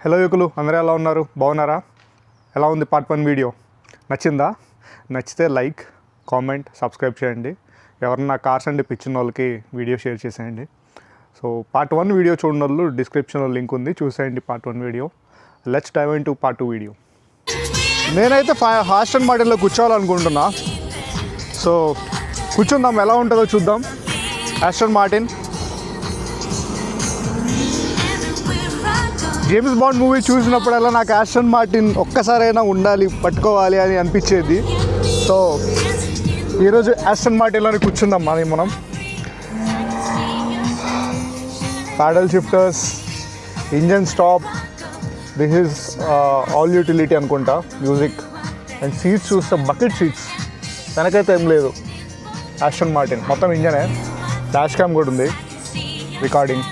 Hello యువకులు, అందరూ ఎలా ఉన్నారు? బాగున్నారా? ఎలా ఉంది పార్ట్ 1 వీడియో? నచ్చిందా? నచ్చితే లైక్, కామెంట్, సబ్స్క్రైబ్ చేయండి. ఎవరన్నా కార్స్ అంటే పిచ్చిన వాళ్ళకి వీడియో షేర్ చేసేయండి. సో పార్ట్ 1 వీడియో చూడని వాళ్ళు డిస్క్రిప్షన్లో లింక్ ఉంది, చూసేయండి part 1 video. Let's dive into part 2 video. నేనైతే ఆస్టన్ మార్టిన్లో కూర్చోవాలనుకుంటున్నా. సో కూర్చుందాం, ఎలా ఉంటుందో చూద్దాం. Aston Martin James Bond movie చూసినప్పుడల్లా నాకు ఆస్టన్ మార్టిన్ ఒక్కసారైనా ఉండాలి, పట్టుకోవాలి అని అనిపించేది. సో ఈరోజు ఆస్టన్ మార్టిన్లోనే కూర్చుందాం. అది మనం ప్యాడల్ shifters, engine stop, this is all utility అనుకుంటా, మ్యూజిక్ అండ్ సీట్స్ చూస్తే బకెట్ సీట్స్. వెనకైతే ఏం లేదు. ఆస్టన్ మార్టిన్ మొత్తం ఇంజనే, డాష్ క్యామ్ కూడా ఉంది, రికార్డింగ్.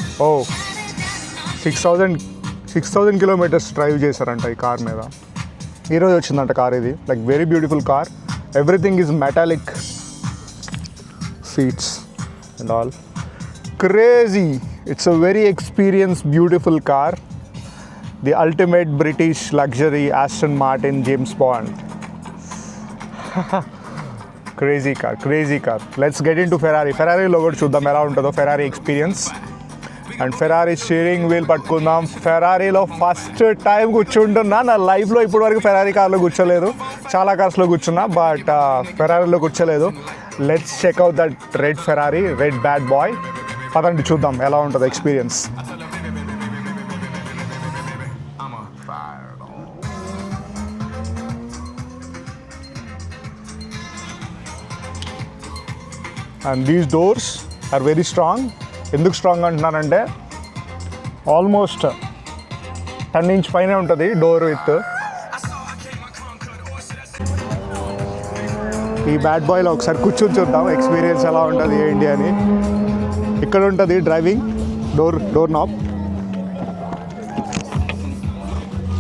6,000 కిలోమీటర్స్ డ్రైవ్ చేశారంట ఈ కార్ మీద. ఈరోజు వచ్చిందంట కార్ ఇది. Like very beautiful car. Everything is metallic, seats and all crazy. It's a very experience beautiful car. The ultimate British luxury Aston Martin James Bond. Crazy car. Let's get in to ఫెరారీలో కూడా చూద్దాం ఎలా ఉంటుందో Ferrari experience. And Ferrari steering wheel పట్టుకుందాం. ఫెరారీలో first time కూర్చుంటున్నా నా లైఫ్లో. ఇప్పటి వరకు ఫెరారీ కార్లో కూర్చోలేదు, చాలా కార్స్లో కూర్చున్నా, బట్ ఫెరారీలో కూర్చోలేదు. Let's check out that red Ferrari, red bad boy. పదండి చూద్దాం ఎలా ఉంటుందో experience. And these doors are very strong. ఎందుకు స్ట్రాంగ్ అంటున్నానంటే ఆల్మోస్ట్ 10 ఇంచ్ పైనే ఉంటుంది డోర్ విత్. ఈ బ్యాడ్ బాయ్లో ఒకసారి కూర్చొని చూద్దాం ఎక్స్పీరియన్స్ ఎలా ఉంటుంది ఏంటి అని. ఇక్కడ ఉంటుంది driving door knob.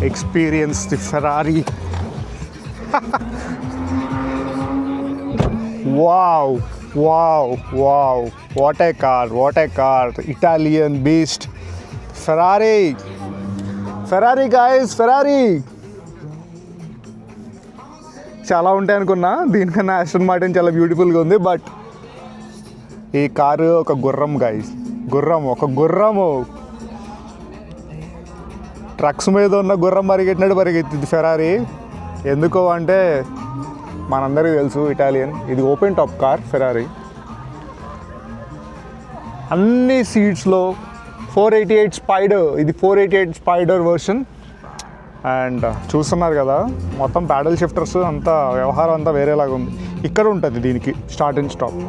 Experience the Ferrari. Wow, what a car. Italian beast, Ferrari guys, Ferrari. చాలా ఉంటాయి అనుకున్నా, దీనికన్నా ఆస్టన్ మార్టిన్ చాలా బ్యూటిఫుల్గా ఉంది. బట్ ఈ కారు ఒక గుర్రం గాయస్, ఒక గుర్రము. ట్రక్స్ మీద ఉన్న గుర్రం పరిగెట్టినట్టు పరిగెత్తింది ఫెరారీ. ఎందుకో అంటే మనందరికీ తెలుసు ఇటాలియన్. ఇది ఓపెన్ టాప్ కార్ ఫెరారీ. అన్ని సీట్స్లో 488 స్పైడర్. ఇది 488 స్పైడర్ వర్షన్. అండ్ చూస్తున్నారు కదా, మొత్తం ప్యాడల్ షిఫ్టర్స్ అంతా, వ్యవహారం అంతా వేరేలాగా ఉంది. ఇక్కడ ఉంటుంది దీనికి start and stop.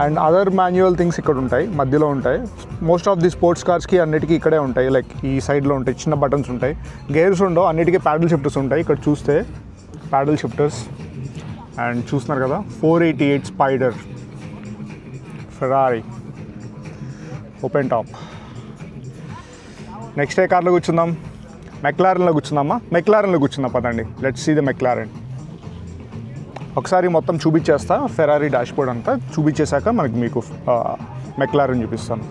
And other manual things ఇక్కడ ఉంటాయి, మధ్యలో ఉంటాయి. మోస్ట్ ఆఫ్ ది స్పోర్ట్స్ కార్స్కి అన్నిటికీ ఇక్కడే ఉంటాయి. లైక్ ఈ సైడ్లో ఉంటాయి, చిన్న బటన్స్ ఉంటాయి, గేర్స్ ఉండవు, అన్నిటికీ ప్యాడల్ షిఫ్టర్స్ ఉంటాయి. ఇక్కడ చూస్తే ప్యాడల్ షిఫ్టర్స్. అండ్ చూస్తున్నారు కదా 488 spider Ferrari open top. Next ఏ కార్లో కూర్చుందాం? మెక్లారెన్లో కూర్చుందామా? మెక్లారెన్లో కూర్చుందాం పదండి. Let's see the McLaren. ఒకసారి మొత్తం చూపించేస్తా, ఫెరారీ డాష్బోర్డ్ అంతా చూపించేశాక మీకు మెక్లారెన్ చూపిస్తాను.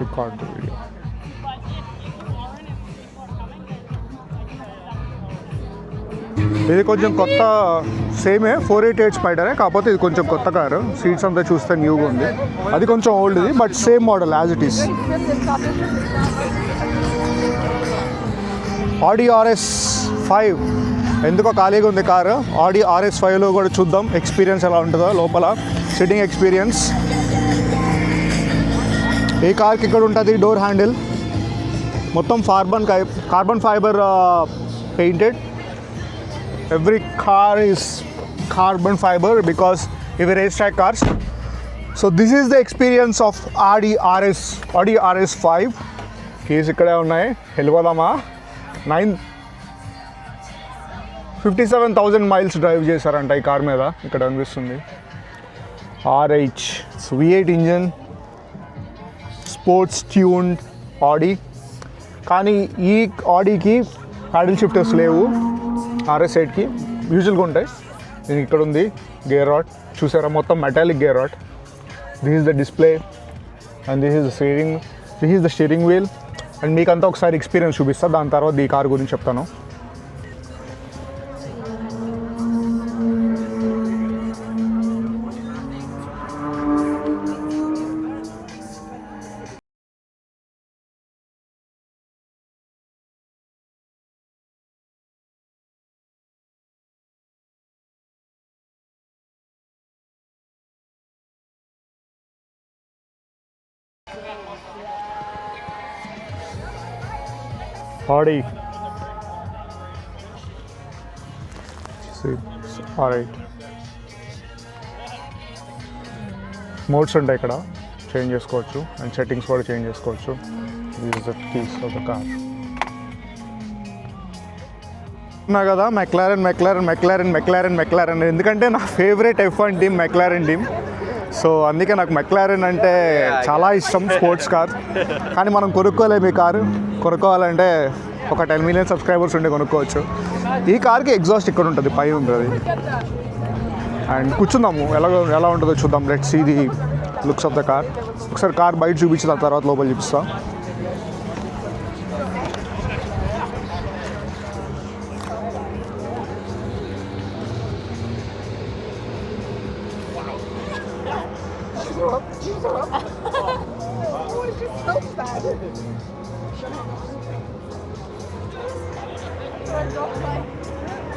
Record video. ఇది కొంచెం కొత్త, సేమే 488 స్పైడరే, కాకపోతే ఇది కొంచెం కొత్త కారు. సీట్స్ అంతా చూస్తే న్యూగా ఉంది. అది కొంచెం ఓల్డ్ది, but same model as it is. Audi RS5 ఎందుకో ఖాళీగా ఉంది కారు. ఆడి RS5లో కూడా చూద్దాం ఎక్స్పీరియన్స్ ఎలా ఉంటుందో లోపల, సిట్టింగ్ ఎక్స్పీరియన్స్. ఈ కార్కి ఇక్కడ ఉంటుంది డోర్ హ్యాండిల్, మొత్తం carbon fibre painted. Every car is carbon fibre because ఇవి race track cars. So this is the experience of Audi RS5. Keys ఇక్కడే ఉన్నాయి, వెళ్ళిపోదామా? 57,000 మైల్స్ డ్రైవ్ చేశారంట ఈ కార్ మీద, ఇక్కడ అనిపిస్తుంది. RH, it's V8 engine, sports tuned Audi. కానీ ఈ ఆడీకి ప్యాడిల్ షిఫ్టర్స్ లేవు, RS8కి యూజువల్గా ఉంటాయి. దీనికి ఇక్కడ ఉంది గేర్ రాడ్, చూసారా మొత్తం metallic gear rod. This is the display and this is the steering wheel. And మీకంతా ఒకసారి ఎక్స్పీరియన్స్ చూపిస్తా, దాని తర్వాత ఈ కార్ గురించి చెప్తాను. Audi. See, alright. మోడ్స్ ఉంటాయి ఇక్కడ, చేంజ్ చేసుకోవచ్చు అండ్ సెట్టింగ్స్ కూడా చేంజ్ చేసుకోవచ్చు. This is the keys of the car. ఉన్నా కదా మెక్లారెన్ ఎందుకంటే నా favourite F1 team McLaren team. So అందుకే నాకు మెక్లారెన్ అంటే చాలా ఇష్టం, స్పోర్ట్స్ కార్. కానీ మనం కొనుక్కోలేము ఈ కారు. కొనుక్కోవాలంటే ఒక 10 మిలియన్ సబ్స్క్రైబర్స్ ఉంటే కొనుక్కోవచ్చు. ఈ కార్కి ఎగ్జాస్ట్ ఇక్కడ ఉంటుంది, పైన ఉంటుంది. అండ్ కూర్చుందాము, ఎలా ఉంటుందో చూద్దాం. Let's see the looks of the car. ఒకసారి కార్ బయట చూపించిన తర్వాత లోపల చూపిస్తా.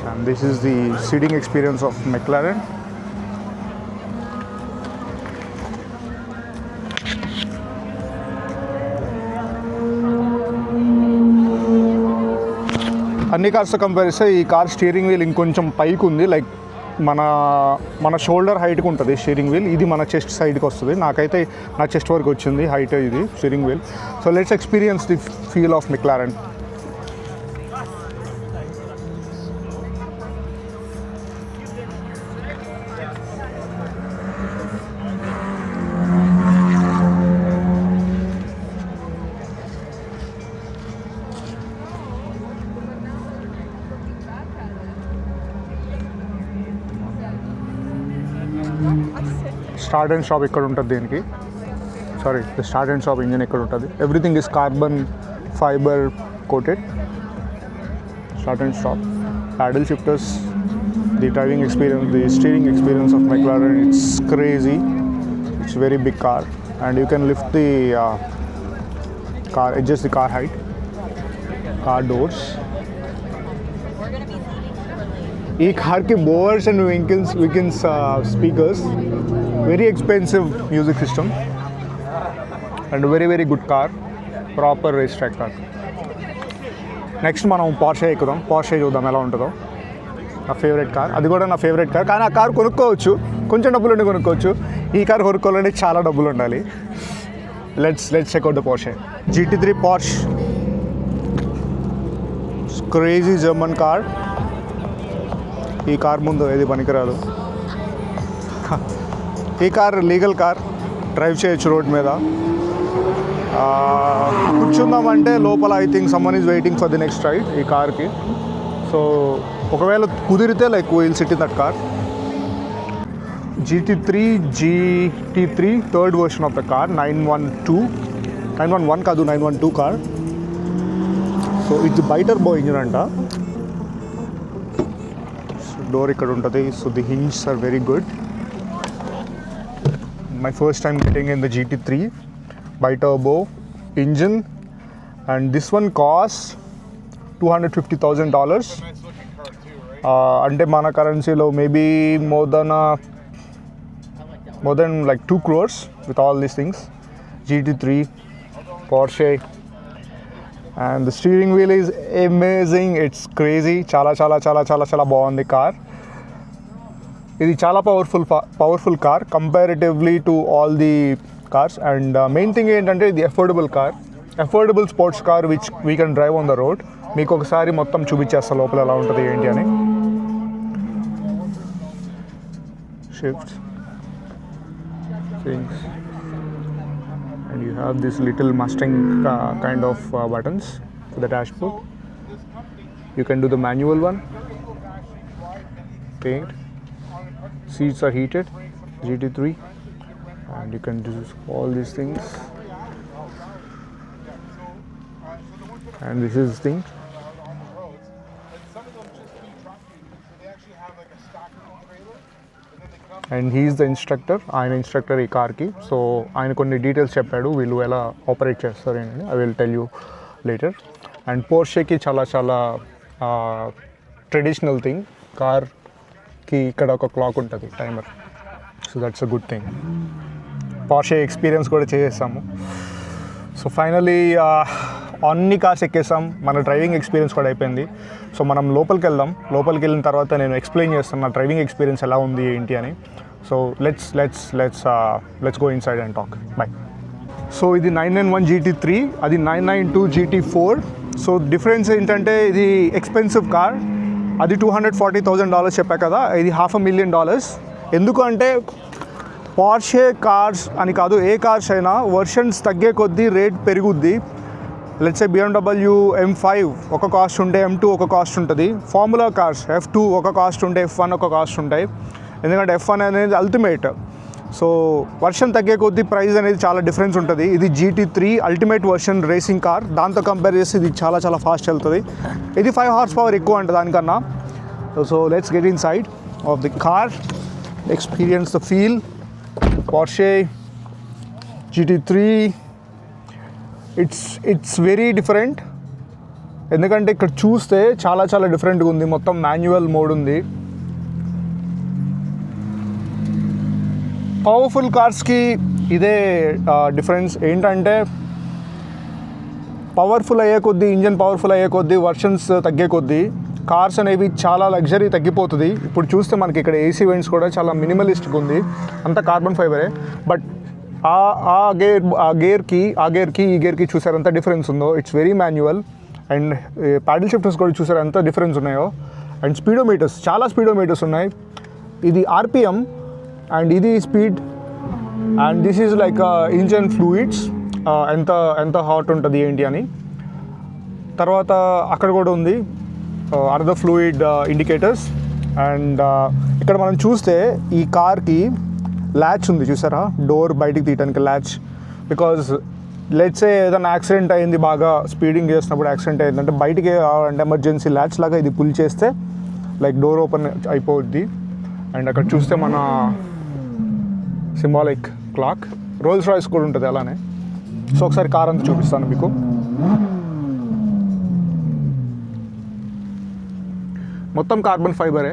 And this is the seating experience of McLaren. అన్ని కార్స్తో కంపేర్ చేస్తే ఈ కార్ స్టీరింగ్ వీల్ ఇంకొంచెం పైకి ఉంది. లైక్ మన షోల్డర్ హైట్కి ఉంటుంది స్టీరింగ్ వీల్. ఇది మన చెస్ట్ సైడ్కి వస్తుంది. నాకైతే నా చెస్ట్ వరకు వచ్చింది హైట్ ఇది steering wheel. So let's experience the feel of McLaren. Start and stop ఇక్కడ ఉంటుంది దీనికి. స్టార్ట్ అండ్ స్టాప్ ఇంజిన్ ఇక్కడ ఉంటుంది. Everything is carbon fibre coated. Start and stop, paddle shifters, the driving experience, the steering experience of McLaren, it's crazy. It's very big car and you can lift the car, adjust the car height, car doors. ఈ కార్కి Bowers and Wilkins speakers, very expensive music system and very good car, proper race track car. Next మనం Porsche ఎక్కుదాం, Porsche చూద్దాం ఎలా ఉంటుందో. నా favourite car, అది కూడా నా ఫేవరెట్ కార్. కానీ ఆ కార్ కొనుక్కోవచ్చు, కొంచెం డబ్బులు ఉండి కొనుక్కోవచ్చు. ఈ కార్ కొనుక్కోవాలంటే చాలా డబ్బులు ఉండాలి. Let's check out the Porsche GT3 Porsche. Crazy German car. ఈ కార్ ముందు ఏది పనికిరాదు. ఈ కార్ లీగల్ కార్, డ్రైవ్ చేయొచ్చు రోడ్ మీద. కూర్చుందామంటే లోపల I think someone is waiting for the next ride ఈ కార్కి. సో ఒకవేళ కుదిరితే like will sit in that car. GT3 third version of the car, 911 కాదు 912 కార్. సో ఇది బైటర్ బో ఇంజిన్ అంట. డోర్ ఇక్కడ ఉంటుంది. So the hinge are very good. My first time getting in the GT3 bi-turbo engine, and this one costs $250,000. అంటే మన కరెన్సీలో maybe more than like 2 crores with all these things. GT3 Porsche, and the steering wheel is amazing. It's crazy. చాలా బాగుంది car. ఇది చాలా powerful car comparatively to all the cars. And main thing ఏంటంటే ఇది affordable sports car which we can drive on the road. మీకు ఒకసారి మొత్తం చూపించేస్తా లోపల ఎలా ఉంటుంది ఏంటి అని. Shift things. And you have this little Mustang kind of buttons for the dashboard. You can do the manual one. Paint. Seats are heated. GT3. And you can do all these things. And this is the thing. And he's the instructor. ఆయన instructor ఈ కార్కి. So ఆయన కొన్ని details చెప్పాడు వీళ్ళు ఎలా operate చేస్తారు అని. I will tell you later. And పోర్షేకి చాలా చాలా ట్రెడిషనల్ థింగ్. కార్కి ఇక్కడ ఒక క్లాక్ ఉంటుంది, timer. So that's a good thing. Porsche experience కూడా చేసేసాము. సో ఫైనలీ అన్ని కార్స్ ఎక్కేసాం, మన డ్రైవింగ్ ఎక్స్పీరియన్స్ కూడా అయిపోయింది. సో మనం లోపలికి వెళ్దాం. లోపలికి వెళ్ళిన తర్వాత నేను ఎక్స్ప్లెయిన్ చేస్తాను నా డ్రైవింగ్ ఎక్స్పీరియన్స్ ఎలా ఉంది ఏంటి అని. So let's go inside and talk. By. So ఇది 991 GT3, అది 992 GT4. సో డిఫరెన్స్ ఏంటంటే ఇది ఎక్స్పెన్సివ్ కార్. అది $240,000 చెప్పా కదా, ఇది $500,000. ఎందుకు అంటే పోర్షే కార్స్ అని కాదు, ఏ కార్స్ అయినా వర్షన్స్ తగ్గే కొద్దీ రేట్ పెరుగుద్ది. లెట్స్ సే BMW M5 ఒక కాస్ట్ ఉంటే M2 ఒక కాస్ట్ ఉంటుంది. ఫార్ములా కార్స్ F2 ఒక కాస్ట్ ఉంటే F1 ఒక కాస్ట్ ఉంటాయి. ఎందుకంటే F1 అనేది అల్టిమేట్. సో వర్షన్ తగ్గే కొద్దీ ప్రైస్ అనేది చాలా డిఫరెన్స్ ఉంటుంది. ఇది GT3 ultimate version racing car. దాంతో కంపేర్ చేస్తే ఇది చాలా చాలా ఫాస్ట్ వెళ్తుంది. ఇది 5 horse power ఎక్కువ అంటే దానికన్నా. So let's get in side of the car, experience the feel. Porsche GT3 it's very different. ఎందుకంటే ఇక్కడ చూస్తే చాలా చాలా డిఫరెంట్గా ఉంది. మొత్తం మాన్యువల్ మోడ్ ఉంది. పవర్ఫుల్ కార్స్కి ఇదే డిఫరెన్స్ ఏంటంటే పవర్ఫుల్ అయ్యే కొద్దీ, ఇంజన్ పవర్ఫుల్ అయ్యే కొద్దీ, వర్షన్స్ తగ్గే కొద్దీ కార్స్ అనేవి చాలా లగ్జరీ తగ్గిపోతుంది. ఇప్పుడు చూస్తే మనకి ఇక్కడ ఏసీ వెంట్స్ కూడా చాలా మినిమలిస్ట్గా ఉంది, అంతా కార్బన్ ఫైబరే. బట్ ఆ గేర్కి ఈ గేర్కి చూసారు ఎంత డిఫరెన్స్ ఉందో. It's very manual. And paddle shifters కూడా చూసారు ఎంత డిఫరెన్స్ ఉన్నాయో. అండ్ స్పీడోమీటర్స్, చాలా స్పీడోమీటర్స్ ఉన్నాయి. ఇది RPM అండ్ ఇది speed. And this is like engine fluids, ఎంత హాట్ ఉంటుంది ఏంటి అని. తర్వాత అక్కడ కూడా ఉంది అదర్ ఫ్లూయిడ్ ఇండికేటర్స్. అండ్ ఇక్కడ మనం చూస్తే ఈ కార్కి ల్యాచ్ ఉంది చూసారా, డోర్ బయటికి తీయడానికి ల్యాచ్. బికాజ్ లెట్స్ ఏ ఏదైనా యాక్సిడెంట్ అయింది, బాగా స్పీడింగ్ చేసినప్పుడు యాక్సిడెంట్ అయిందంటే బయటికి అంటే ఎమర్జెన్సీ ల్యాచ్ లాగా ఇది పుల్ చేస్తే లైక్ డోర్ ఓపెన్ అయిపోద్ది. అండ్ అక్కడ చూస్తే మన సింబాలిక్ క్లాక్. రోల్స్ రాయ్స్ కూడా ఉంటుంది అలానే. సో ఒకసారి కార్ అంతా చూపిస్తాను మీకు. మొత్తం కార్బన్ ఫైబరే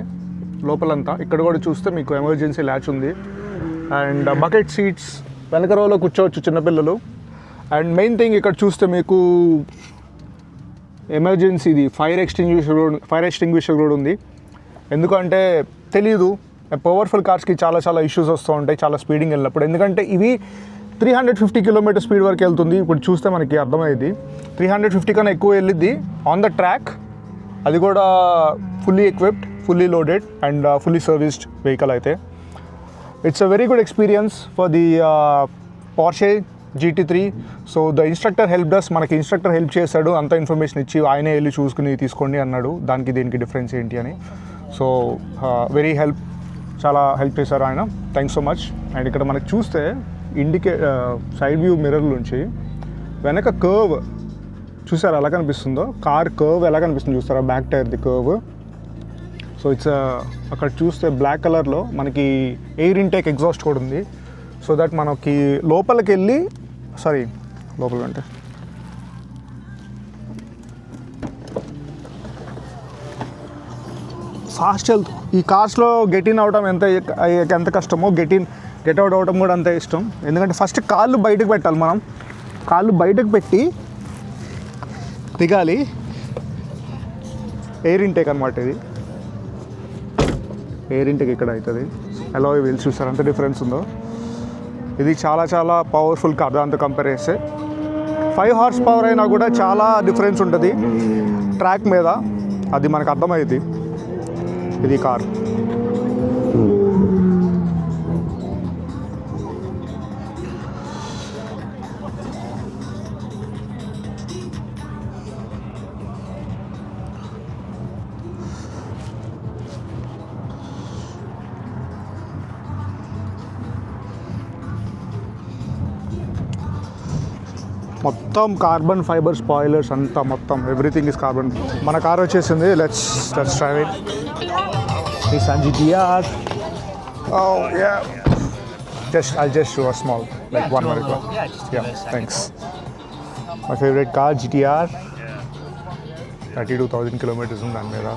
లోపలంతా. ఇక్కడ కూడా చూస్తే మీకు ఎమర్జెన్సీ ల్యాచ్ ఉంది. అండ్ బకెట్ సీట్స్, వెనక రోలో కూర్చోవచ్చు చిన్నపిల్లలు. అండ్ మెయిన్ థింగ్ ఇక్కడ చూస్తే మీకు ఎమర్జెన్సీది ఫైర్ ఎక్స్టింగ్విషర్ కూడా ఉంది. ఎందుకంటే తెలీదు, పవర్ఫుల్ కార్స్కి చాలా చాలా ఇష్యూస్ వస్తూ ఉంటాయి చాలా స్పీడింగ్ వెళ్ళినప్పుడు. ఎందుకంటే ఇవి 350 km స్పీడ్ వరకు వెళ్తుంది. ఇప్పుడు చూస్తే మనకి అర్థమైంది 350 కన్నా ఎక్కువ వెళ్ళిద్ది ఆన్ ద ట్రాక్. అది కూడా fully equipped, fully loaded and fully serviced vehicle అయితే. It's a very good experience for the Porsche GT3. So the instructor help does, మనకి ఇన్స్ట్రక్టర్ హెల్ప్ చేశాడు, అంత ఇన్ఫర్మేషన్ ఇచ్చి ఆయనే వెళ్ళి చూసుకుని తీసుకోండి అన్నాడు దానికి దీనికి డిఫరెన్స్ ఏంటి అని. సో వెరీ చాలా హెల్ప్ చేశారు ఆయన. Thanks so much. అండ్ ఇక్కడ మనకి చూస్తే సైడ్ వ్యూ మిర్రర్ నుంచి వెనక కర్వ్ చూసారా ఎలా కనిపిస్తుందో, కార్ కర్వ్ ఎలా కనిపిస్తుంది చూస్తారా, బ్యాక్ టైర్ది కర్వ్. సో ఇట్స్ అక్కడ చూస్తే బ్లాక్ కలర్లో మనకి ఎయిర్ ఇంటేక్ ఎగ్జాస్ట్ కూడా ఉంది. సో దట్ మనకి లోపలికి వెళ్ళి లోపలికంటే ఫాస్ట్ వెళ్తూ ఈ కార్స్లో గెట్ ఇన్ అవడం ఎంత కష్టమో గెట్ అవుట్ అవడం కూడా అంతే ఇష్టం. ఎందుకంటే ఫస్ట్ కాళ్ళు బయటకు పెట్టాలి, మనం కాళ్ళు బయటకు పెట్టి దిగాలి. ఎయిర్ ఇంటేక్ అనమాట ఇది. ఎయిర్ ఇంటేక్ ఇక్కడ అవుతుంది. అలాయ్ వీల్స్ చూస్తారు అంత డిఫరెన్స్ ఉందో. ఇది చాలా చాలా పవర్ఫుల్ కార్ దాంతో కంపేర్ చేస్తే. 5 horse power అయినా కూడా చాలా డిఫరెన్స్ ఉంటుంది ట్రాక్ మీద, అది మనకు అర్థమైంది. ఇది కార్ మొత్తం కార్బన్ ఫైబర్ స్పాయిలర్స్ అంతా మొత్తం ఎవ్రీథింగ్ ఇస్ కార్బన్. మన కార్ వచ్చేసింది. Let's drive it. Nissan GTR. Oh yeah. I'll just show a small, like one minute. Yeah, thanks. My favorite car, GTR. 32,000 kilometers on that mera.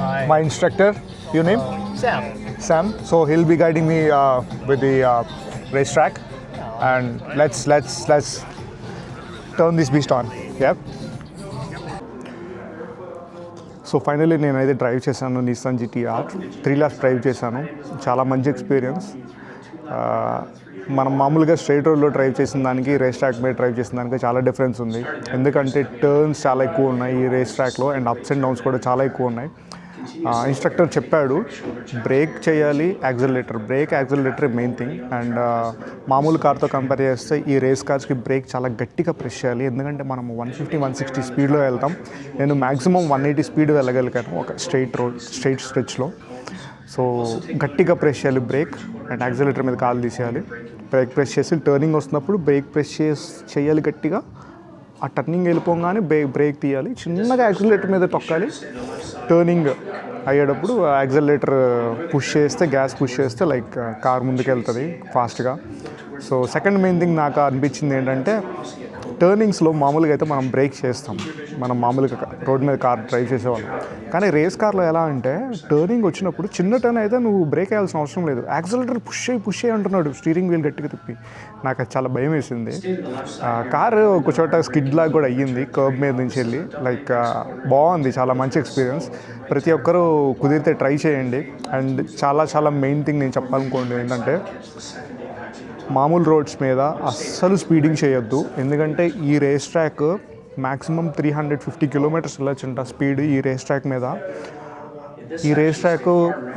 Hi. My instructor, your name? Sam. So he'll be guiding me with the racetrack, and let's turn this beast on. Yeah. So finally నేనైతే drive చేశాను Nissan GTR. 3 laps drive చేశాను. చాలా మంచి experience. మనం మామూలుగా straight రోడ్లో drive చేసిన దానికి రేస్ ట్రాక్ మీద డ్రైవ్ చేసిన దానికి చాలా డిఫరెన్స్ ఉంది. ఎందుకంటే టర్న్స్ చాలా ఎక్కువ ఉన్నాయి ఈ రేస్ ట్రాక్లో, అండ్ అప్స్ అండ్ డౌన్స్ కూడా చాలా ఎక్కువ ఉన్నాయి. ఇన్స్ట్రక్టర్ చెప్పాడు బ్రేక్ చేయాలి, యాక్సిలరేటర్ మెయిన్ థింగ్. అండ్ మామూలు కార్తో కంపేర్ చేస్తే ఈ రేస్ కార్స్కి బ్రేక్ చాలా గట్టిగా ప్రెస్ చేయాలి. ఎందుకంటే మనం 150-160 స్పీడ్లో వెళ్తాం. నేను మ్యాక్సిమం 180 స్పీడ్ వెళ్ళగలిగాను ఒక స్ట్రైట్ స్ట్రెచ్లో. సో గట్టిగా ప్రెస్ చేయాలి బ్రేక్, అండ్ యాక్సిలరేటర్ మీద కాలు తీసేయాలి. బ్రేక్ ప్రెస్ చేసి టర్నింగ్ వస్తున్నప్పుడు బ్రేక్ ప్రెస్ చేయాలి గట్టిగా. ఆ టర్నింగ్ వెళ్ళిపోగానే బ్రేక్ తీయాలి, చిన్నగా యాక్సిలరేటర్ మీద తొక్కాలి. టర్నింగ్ అయ్యేటప్పుడు యాక్సిలరేటర్ పుష్ చేస్తే, గ్యాస్ పుష్ చేస్తే లైక్ కార్ ముందుకు వెళ్తుంది ఫాస్ట్గా. సో సెకండ్ మెయిన్ థింగ్ నాకు అనిపించింది ఏంటంటే, టర్నింగ్స్లో మామూలుగా అయితే మనం బ్రేక్ చేస్తాం, మనం మామూలుగా రోడ్ మీద కార్ డ్రైవ్ చేసేవాళ్ళం. కానీ రేస్ కార్లో ఎలా అంటే టర్నింగ్ వచ్చినప్పుడు చిన్న టర్న్ అయితే నువ్వు బ్రేక్ వేయాల్సిన అవసరం లేదు, యాక్సిలరేటర్ పుష్ అయ్యి అంటున్నాడు స్టీరింగ్ వీల్ గట్టిగా తిప్పి. నాకు అది చాలా భయం వేసింది. కారు ఒక చోట స్కిడ్ లాగా కూడా అయ్యింది కర్బ్ మీద నుంచి వెళ్ళి. లైక్ బాగుంది, చాలా మంచి ఎక్స్పీరియన్స్. ప్రతి ఒక్కరూ కుదిరితే ట్రై చేయండి. అండ్ చాలా మెయిన్ థింగ్ నేను చెప్పాలనుకోండి ఏంటంటే, మామూలు రోడ్స్ మీద అస్సలు స్పీడింగ్ చేయొద్దు. ఎందుకంటే ఈ రేస్ ట్రాక్ మ్యాక్సిమం 350 కిలోమీటర్స్ వెళ్ళొచ్చంట స్పీడ్ ఈ రేస్ ట్రాక్ మీద. ఈ రేస్ ట్రాక్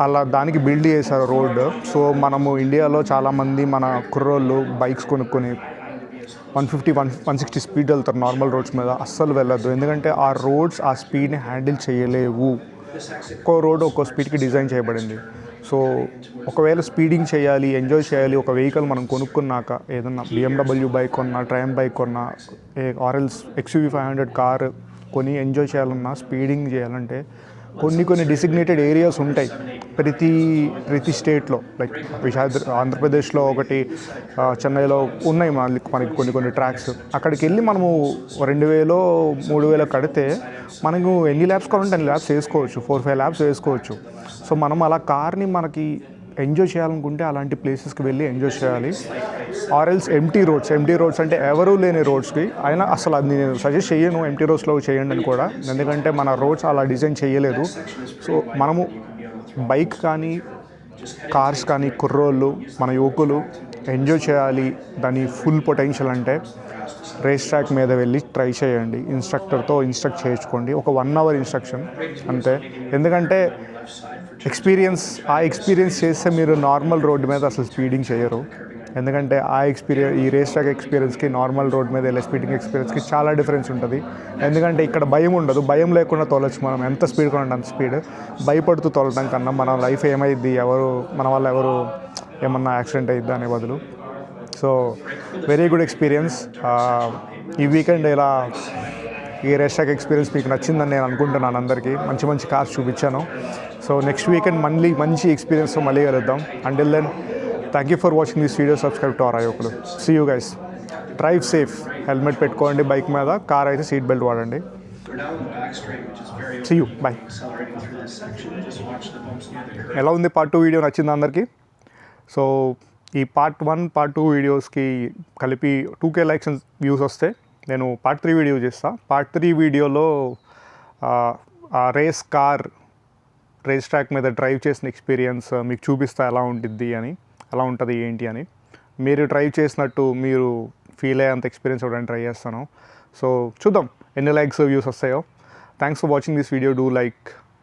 అలా దానికి బిల్డ్ చేశారు రోడ్. సో మనము ఇండియాలో చాలామంది మన కుర్రోళ్ళు బైక్స్ కొనుక్కొని 150-160 స్పీడ్ వెళ్తారు నార్మల్ రోడ్స్ మీద. అస్సలు వెళ్ళొద్దు, ఎందుకంటే ఆ రోడ్స్ ఆ స్పీడ్ని హ్యాండిల్ చేయలేవు. ఒక్కో రోడ్ ఒక్కో స్పీడ్కి డిజైన్ చేయబడింది. సో ఒకవేళ స్పీడింగ్ చేయాలి, ఎంజాయ్ చేయాలి, ఒక వెహికల్ మనం కొనుక్కున్నాక ఏదన్నా BMW బైక్ కొన్నా, ట్రయం బైక్ కొన్నా, ఆర్ఎల్స్ XUV 500 కార్ కొని ఎంజాయ్ చేయాలన్నా, స్పీడింగ్ చేయాలంటే కొన్ని డిసిగ్నేటెడ్ ఏరియాస్ ఉంటాయి ప్రతి స్టేట్లో. లైక్ ఆంధ్రప్రదేశ్లో ఒకటి, చెన్నైలో ఉన్నాయి మనకి కొన్ని ట్రాక్స్. అక్కడికి వెళ్ళి మనము 2,000-3,000 కడితే మనకు ఎన్ని ల్యాబ్స్ కావాలంటే అన్ని ల్యాబ్స్ వేసుకోవచ్చు, 4-5 ల్యాబ్స్ వేసుకోవచ్చు. సో మనం అలా కార్ని మనకి ఎంజాయ్ చేయాలనుకుంటే అలాంటి ప్లేసెస్కి వెళ్ళి ఎంజాయ్ చేయాలి. ఆర్ఎల్స్ ఎంటీ రోడ్స్ అంటే ఎవరూ లేని రోడ్స్కి అయినా అసలు అది నేను సజెస్ట్ చేయను ఎంటీ రోడ్స్లో చేయండి అని కూడా, ఎందుకంటే మన రోడ్స్ అలా డిజైన్ చేయలేదు. సో మనము బైక్ కానీ కార్స్ కానీ కుర్రోళ్ళు మన యువకులు ఎంజాయ్ చేయాలి దాని ఫుల్ పొటెన్షియల్ అంటే రేస్ ట్రాక్ మీద వెళ్ళి ట్రై చేయండి. ఇన్స్ట్రక్టర్తో ఇన్స్ట్రక్ట్ చేయించుకోండి. ఒక 1 hour ఇన్స్ట్రక్షన్ అంతే. ఎందుకంటే ఎక్స్పీరియన్స్ చేస్తే మీరు నార్మల్ రోడ్డు మీద అసలు స్పీడింగ్ చేయరు. ఎందుకంటే ఈ రేస్ ట్రాక్ ఎక్స్పీరియన్స్కి నార్మల్ రోడ్ మీద వెళ్ళే స్పీడింగ్ ఎక్స్పీరియన్స్కి చాలా డిఫరెన్స్ ఉంటుంది. ఎందుకంటే ఇక్కడ భయం ఉండదు, భయం లేకుండా తోలచ్చు మనం, ఎంత స్పీడ్ కొనండి అంత స్పీడ్. భయపడుతూ తోలటం కన్నా మన లైఫ్ ఏమైద్ది, మన వల్ల ఎవరు ఏమన్నా యాక్సిడెంట్ అయిద్దా అనే బదులు. So very good experience. ఈ వీకెండ్ ఇలా ఈ రేస్ ట్రాక్ ఎక్స్పీరియన్స్ మీకు నచ్చిందని నేను అనుకుంటున్నాను. అందరికీ మంచి కార్స్ చూపించాను. సో నెక్స్ట్ వీకెండ్ మళ్ళీ మంచి ఎక్స్పీరియన్స్తో మళ్ళీ కలుద్దాం. Until then thank you for watching this video. Subscribe to our యువకులు. See you guys. Drive safe, helmet పెట్టుకోండి బైక్ మీద, కార్ అయితే సీట్ బెల్ట్ వాడండి. See you, bye. ఎలా ఉంది పార్ట్ 2 వీడియో? నచ్చింది అందరికీ? సో ఈ పార్ట్ 1, పార్ట్ 2 వీడియోస్కి కలిపి 2K likes and వ్యూస్ వస్తే నేను పార్ట్ 3 వీడియో చేస్తాను. పార్ట్ 3 వీడియోలో రేస్ ట్రాక్ మీద డ్రైవ్ చేసిన ఎక్స్పీరియన్స్ మీకు చూపిస్తా, ఎలా ఉంటుంది ఏంటి అని. మీరు డ్రైవ్ చేసినట్టు మీరు ఫీల్ అయ్యేంత ఎక్స్పీరియన్స్ ఇవ్వడానికి ట్రై చేస్తాను. సో చూద్దాం ఎన్ని లైక్స్ వ్యూస్ వస్తాయో. Thanks for watching this video. Do like,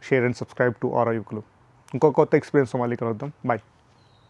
share and subscribe to our యువకులు. ఇంకో కొత్త ఎక్స్పీరియన్స్తో మళ్ళీ కలుద్దాం. బాయ్.